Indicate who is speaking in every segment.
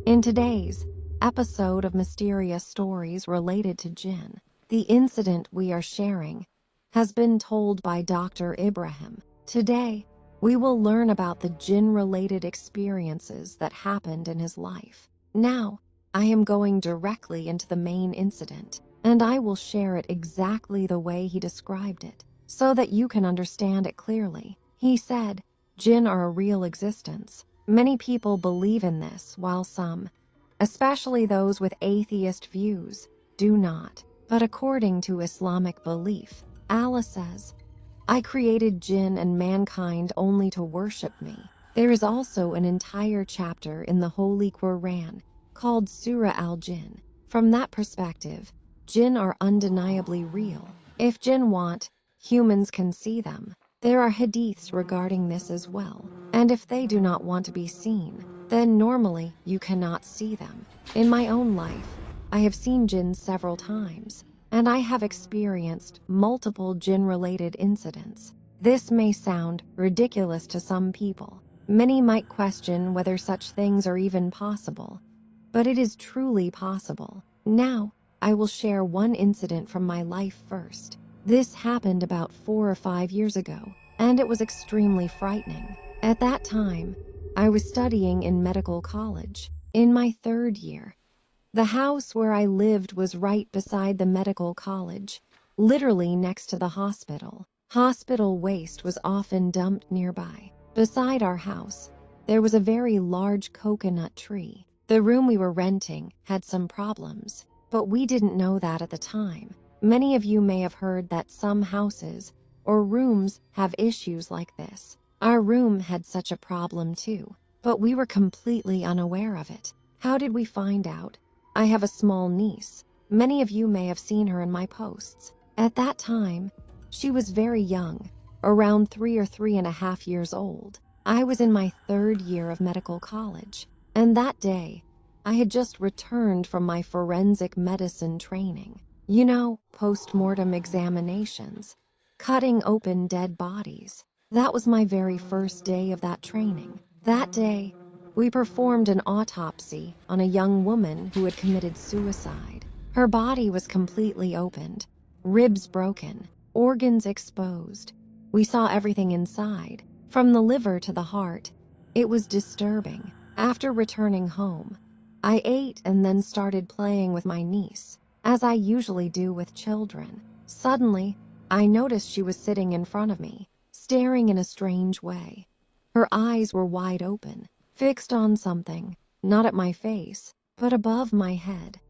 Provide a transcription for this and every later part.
Speaker 1: In today's episode of Mysterious Stories Related to Jinn, the incident we are sharing has been told by Dr. Ibrahim. Today, we will learn about the jinn-related experiences that happened in his life. Now, I am going directly into the main incident, and I will share it exactly the way he described it, so that you can understand it clearly. He said, "Jinn are a real existence. Many people believe in this, while some, especially those with atheist views, do not. But according to Islamic belief, Allah says, 'I created jinn and mankind only to worship me.' There is also an entire chapter in the Holy Quran called Surah al-Jinn. From that perspective, jinn are undeniably real. If jinn want, humans can see them. There are hadiths regarding this as well. And if they do not want to be seen, then normally you cannot see them. In my own life, I have seen jinn several times, and I have experienced multiple jinn-related incidents. This may sound ridiculous to some people. Many might question whether such things are even possible, but it is truly possible. Now, I will share one incident from my life first. This happened about 4 or 5 years ago, and it was extremely frightening. At that time, I was studying in medical college, in my 3rd year. The house where I lived was right beside the medical college, literally next to the hospital. Hospital waste was often dumped nearby. Beside our house, there was a very large coconut tree. The room we were renting had some problems, but we didn't know that at the time. Many of you may have heard that some houses or rooms have issues like this. Our room had such a problem too, but we were completely unaware of it. How did we find out? I have a small niece. Many of you may have seen her in my posts. At that time, she was very young, around 3 or 3.5 years old. I was in my 3rd year of medical college, and that day, I had just returned from my forensic medicine training. You know, post-mortem examinations, cutting open dead bodies. That was my very first day of that training. That day, we performed an autopsy on a young woman who had committed suicide. Her body was completely opened, ribs broken, organs exposed. We saw everything inside, from the liver to the heart. It was disturbing. After returning home, I ate and then started playing with my niece, as I usually do with children. Suddenly, I noticed she was sitting in front of me, staring in a strange way. Her eyes were wide open, fixed on something, not at my face, but above my head.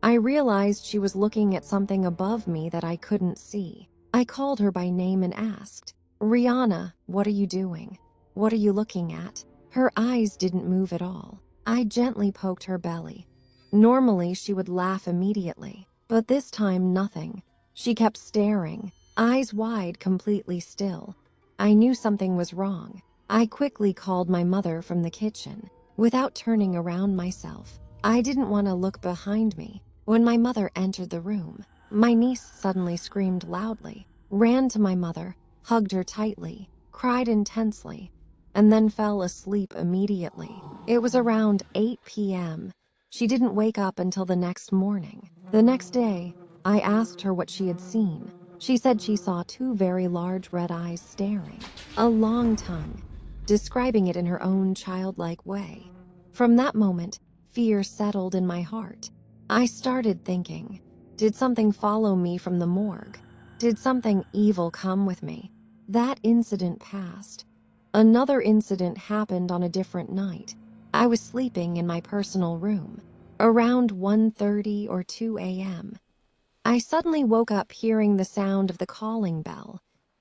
Speaker 1: I realized she was looking at something above me that I couldn't see. I called her by name and asked, "Rihanna, what are you doing? What are you looking at?" Her eyes didn't move at all. I gently poked her belly. Normally, she would laugh immediately, but this time nothing. She kept staring, eyes wide, completely still. I knew something was wrong. I quickly called my mother from the kitchen, without turning around myself. I didn't want to look behind me. When my mother entered the room, my niece suddenly screamed loudly, ran to my mother, hugged her tightly, cried intensely, and then fell asleep immediately. It was around 8 p.m. She didn't wake up until the next morning. The next day, I asked her what she had seen. She said she saw 2 very large red eyes staring, a long tongue, describing it in her own childlike way. From that moment, fear settled in my heart. I started thinking, did something follow me from the morgue? Did something evil come with me? That incident passed. Another incident happened on a different night. I was sleeping in my personal room, around 1:30 or 2 a.m. I suddenly woke up hearing the sound of the calling bell,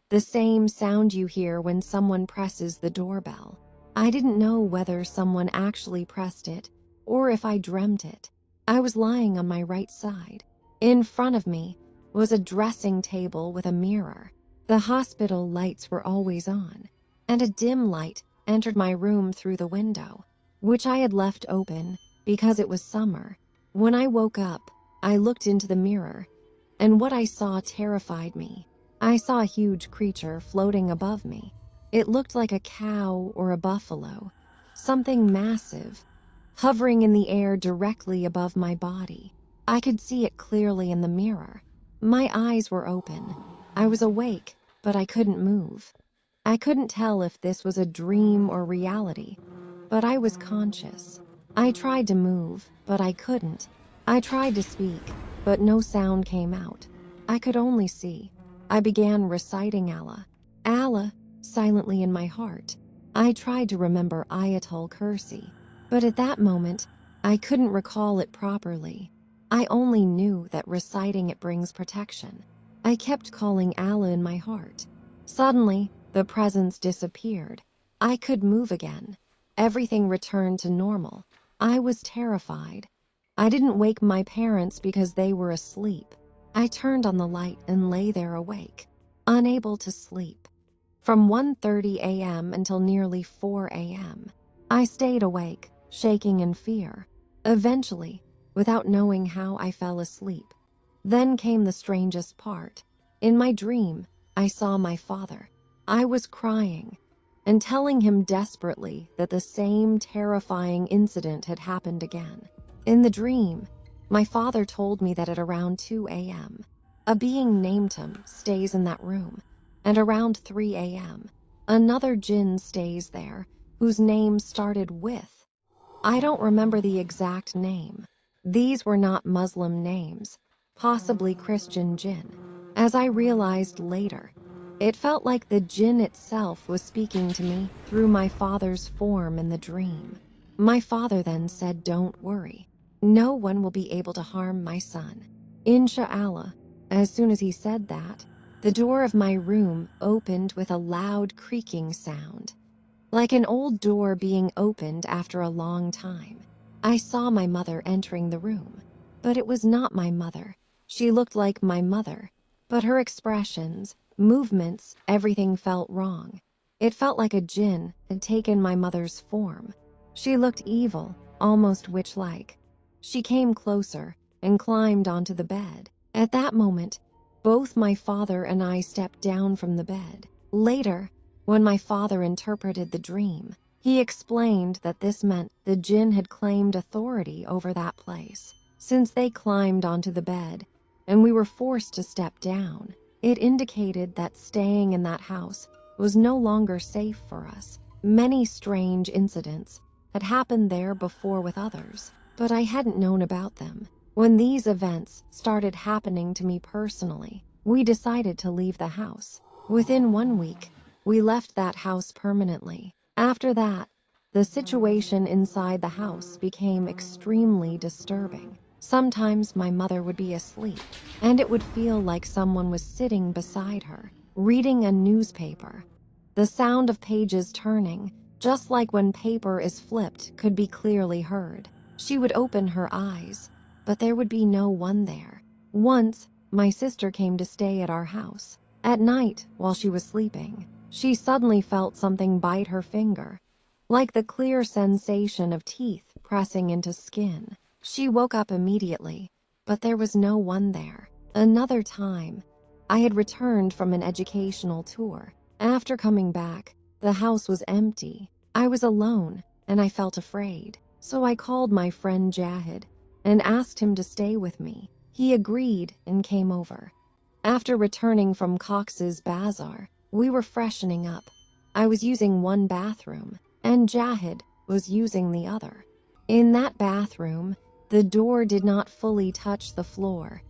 Speaker 1: the same sound you hear when someone presses the doorbell. I didn't know whether someone actually pressed it or if I dreamt it. I was lying on my right side. In front of me was a dressing table with a mirror. The hospital lights were always on, and a dim light entered my room through the window, which I had left open because it was summer. When I woke up, I looked into the mirror, and what I saw terrified me. I saw a huge creature floating above me. It looked like a cow or a buffalo, something massive. hovering in the air directly above my body. I could see it clearly in the mirror. My eyes were open. I was awake, but I couldn't move. I couldn't tell if this was a dream or reality, but I was conscious. I tried to move, but I couldn't. I tried to speak, but no sound came out. I could only see. I began reciting Allah. Allah, silently in my heart. I tried to remember Ayatul Kursi, but at that moment, I couldn't recall it properly. I only knew that reciting it brings protection. I kept calling Allah in my heart. Suddenly, the presence disappeared. I could move again. Everything returned to normal. I was terrified. I didn't wake my parents because they were asleep. I turned on the light and lay there awake, unable to sleep. From 1:30 a.m. until nearly 4 a.m., I stayed awake, shaking in fear. Eventually, without knowing how, I fell asleep. Then came the strangest part. In my dream, I saw my father. I was crying and telling him desperately that the same terrifying incident had happened again. In the dream, my father told me that at around 2 a.m., a being named him stays in that room, and around 3 a.m., another jinn stays there whose name started with. I don't remember the exact name. These were not Muslim names, possibly Christian jinn. As I realized later, it felt like the jinn itself was speaking to me through my father's form in the dream. My father then said, "Don't worry. No one will be able to harm my son. Insha'Allah." As soon as he said that, the door of my room opened with a loud creaking sound, like an old door being opened after a long time. I saw my mother entering the room, but it was not my mother. She looked like my mother, but her expressions, movements, everything felt wrong. It felt like a jinn had taken my mother's form. She looked evil, almost witch-like. She came closer and climbed onto the bed. At that moment, both my father and I stepped down from the bed. Later, when my father interpreted the dream, he explained that this meant the jinn had claimed authority over that place. Since they climbed onto the bed and we were forced to step down, it indicated that staying in that house was no longer safe for us. Many strange incidents had happened there before with others, but I hadn't known about them. When these events started happening to me personally, we decided to leave the house. Within 1 week, we left that house permanently. After that, the situation inside the house became extremely disturbing. Sometimes my mother would be asleep, and it would feel like someone was sitting beside her, reading a newspaper. The sound of pages turning, just like when paper is flipped, could be clearly heard. She would open her eyes, but there would be no one there. Once, my sister came to stay at our house. At night, while she was sleeping, she suddenly felt something bite her finger, like the clear sensation of teeth pressing into skin. She woke up immediately, but there was no one there. Another time, I had returned from an educational tour. After coming back, the house was empty. I was alone, and I felt afraid. So I called my friend Jahid and asked him to stay with me. He agreed and came over. After returning from Cox's Bazaar, we were freshening up. I was using one bathroom, and Jahid was using the other. In that bathroom, the door did not fully touch the floor.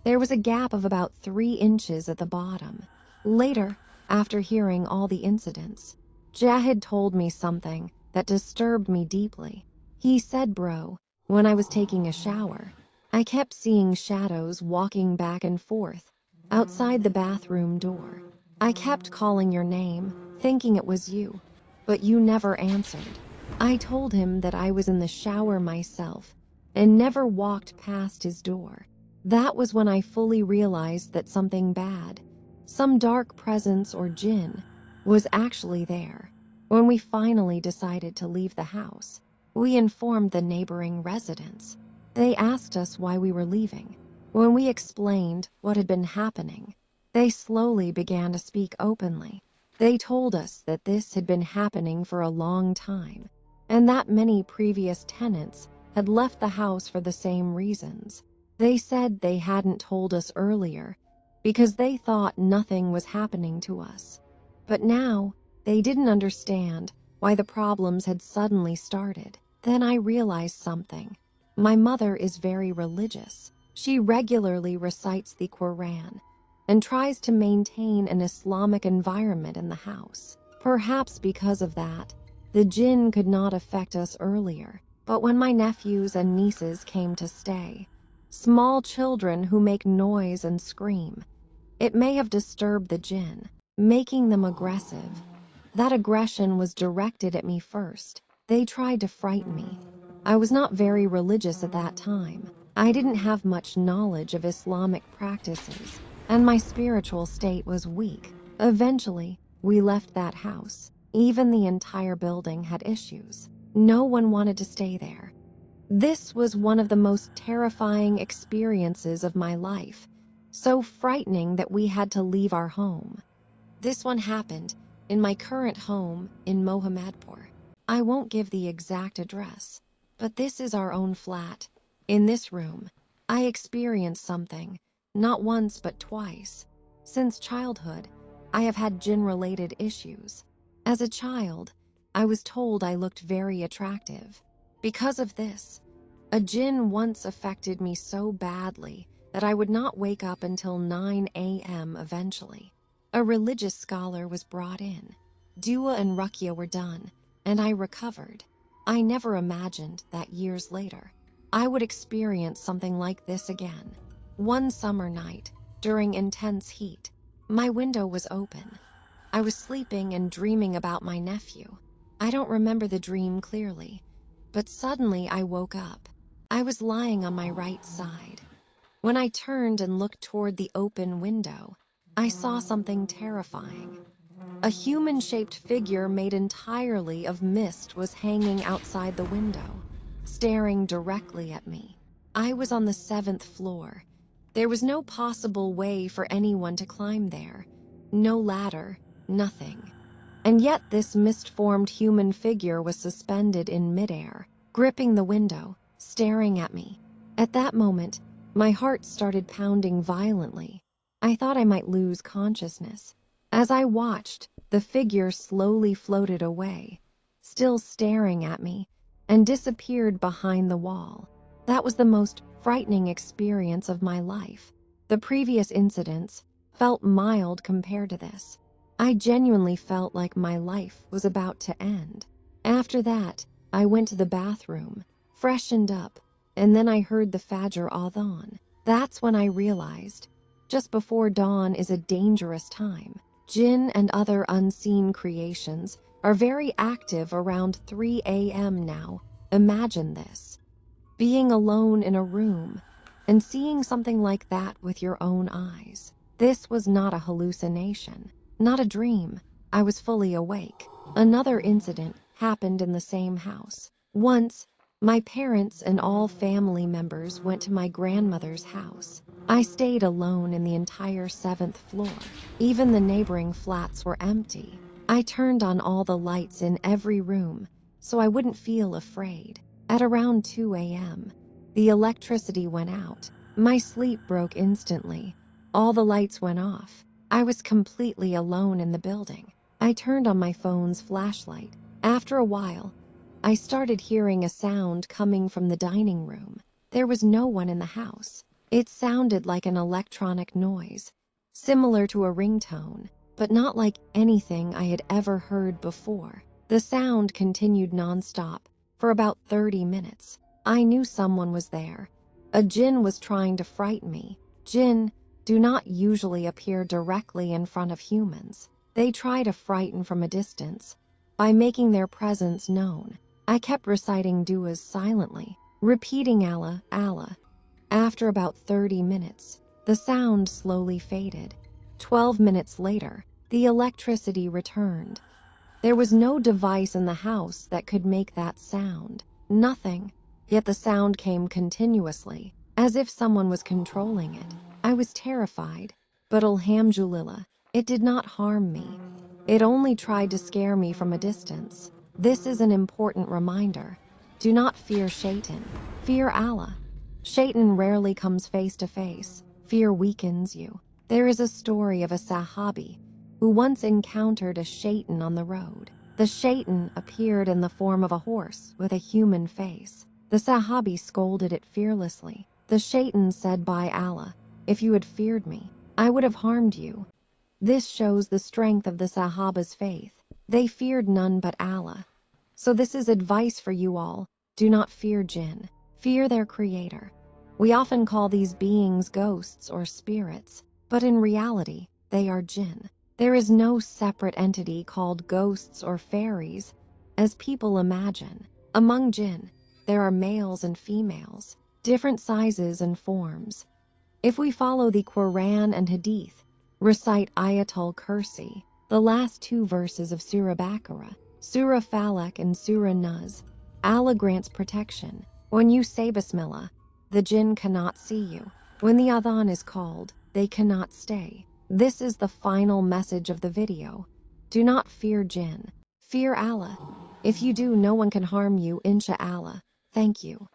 Speaker 1: There was a gap of about 3 inches at the bottom. Later, after hearing all the incidents, Jahid told me something that disturbed me deeply. He said, "Bro, when I was taking a shower, I kept seeing shadows walking back and forth outside the bathroom door. I kept calling your name, thinking it was you, but you never answered." I told him that I was in the shower myself and never walked past his door. That was when I fully realized that something bad, some dark presence or jinn, was actually there. When we finally decided to leave the house, we informed the neighboring residents. They asked us why we were leaving. When we explained what had been happening, they slowly began to speak openly. They told us that this had been happening for a long time. and that many previous tenants had left the house for the same reasons. They said they hadn't told us earlier because they thought nothing was happening to us. But now, they didn't understand why the problems had suddenly started. Then I realized something. My mother is very religious. She regularly recites the Quran and tries to maintain an Islamic environment in the house. Perhaps because of that, the jinn could not affect us earlier. But when my nephews and nieces came to stay, small children who make noise and scream, it may have disturbed the jinn, making them aggressive. That aggression was directed at me first. They tried to frighten me. I was not very religious at that time. I didn't have much knowledge of Islamic practices, and my spiritual state was weak. Eventually, we left that house. Even the entire building had issues. No one wanted to stay there. This was one of the most terrifying experiences of my life, so frightening that we had to leave our home. This one happened in my current home in Mohammadpur. I won't give the exact address, but this is our own flat. In this room, I experienced something, not once but twice. Since childhood, I have had jinn-related issues. As a child, I was told I looked very attractive. Because of this, a jinn once affected me so badly that I would not wake up until 9 a.m. eventually. A religious scholar was brought in. Dua and Ruqya were done, and I recovered. I never imagined that years later, I would experience something like this again. One summer night, during intense heat, my window was open. I was sleeping and dreaming about my nephew. I don't remember the dream clearly, but suddenly I woke up. I was lying on my right side. When I turned and looked toward the open window, I saw something terrifying. A human-shaped figure made entirely of mist was hanging outside the window, staring directly at me. I was on the 7th floor. There was no possible way for anyone to climb there. No ladder, nothing. And yet this mist-formed human figure was suspended in midair, gripping the window, staring at me. At that moment, my heart started pounding violently. I thought I might lose consciousness. As I watched, the figure slowly floated away, still staring at me, and disappeared behind the wall. That was the most frightening experience of my life. The previous incidents felt mild compared to this. I genuinely felt like my life was about to end. After that, I went to the bathroom, freshened up, and then I heard the Fajr Adhan. That's when I realized, just before dawn is a dangerous time. Jinn and other unseen creations are very active around 3 a.m. now. Imagine this. Being alone in a room and seeing something like that with your own eyes. This was not a hallucination, not a dream. I was fully awake. Another incident happened in the same house. Once, my parents and all family members went to my grandmother's house. I stayed alone in the entire 7th floor. Even the neighboring flats were empty. I turned on all the lights in every room so I wouldn't feel afraid. At around 2 a.m., the electricity went out. My sleep broke instantly. All the lights went off. I was completely alone in the building. I turned on my phone's flashlight. After a while, I started hearing a sound coming from the dining room. There was no one in the house. It sounded like an electronic noise, similar to a ringtone, but not like anything I had ever heard before. The sound continued nonstop for about 30 minutes. I knew someone was there. A jinn was trying to frighten me. Jinn do not usually appear directly in front of humans. They try to frighten from a distance by making their presence known. I kept reciting duas silently, repeating Allah, Allah. After about 30 minutes, the sound slowly faded. 12 minutes later, the electricity returned. There was no device in the house that could make that sound. Nothing. Yet the sound came continuously, as if someone was controlling it. I was terrified, but alhamdulillah, it did not harm me. It only tried to scare me from a distance. This is an important reminder. Do not fear Shaitan. Fear Allah. Shaitan rarely comes face to face. Fear weakens you. There is a story of a Sahabi who once encountered a Shaitan on the road. The Shaitan appeared in the form of a horse with a human face. The Sahabi scolded it fearlessly. The Shaitan said, "By Allah, if you had feared me, I would have harmed you." This shows the strength of the Sahaba's faith. They feared none but Allah. So this is advice for you all. Do not fear jinn. Fear their creator. We often call these beings ghosts or spirits, but in reality, they are jinn. There is no separate entity called ghosts or fairies, as people imagine. Among jinn, there are males and females, different sizes and forms. If we follow the Quran and Hadith, recite Ayatul Kursi, the last 2 verses of Surah Baqarah, Surah Falaq and Surah Nas, Allah grants protection. When you say Bismillah, the jinn cannot see you. When the adhan is called, they cannot stay. This is the final message of the video. Do not fear jinn. Fear Allah. If you do, no one can harm you, inshallah. Thank you.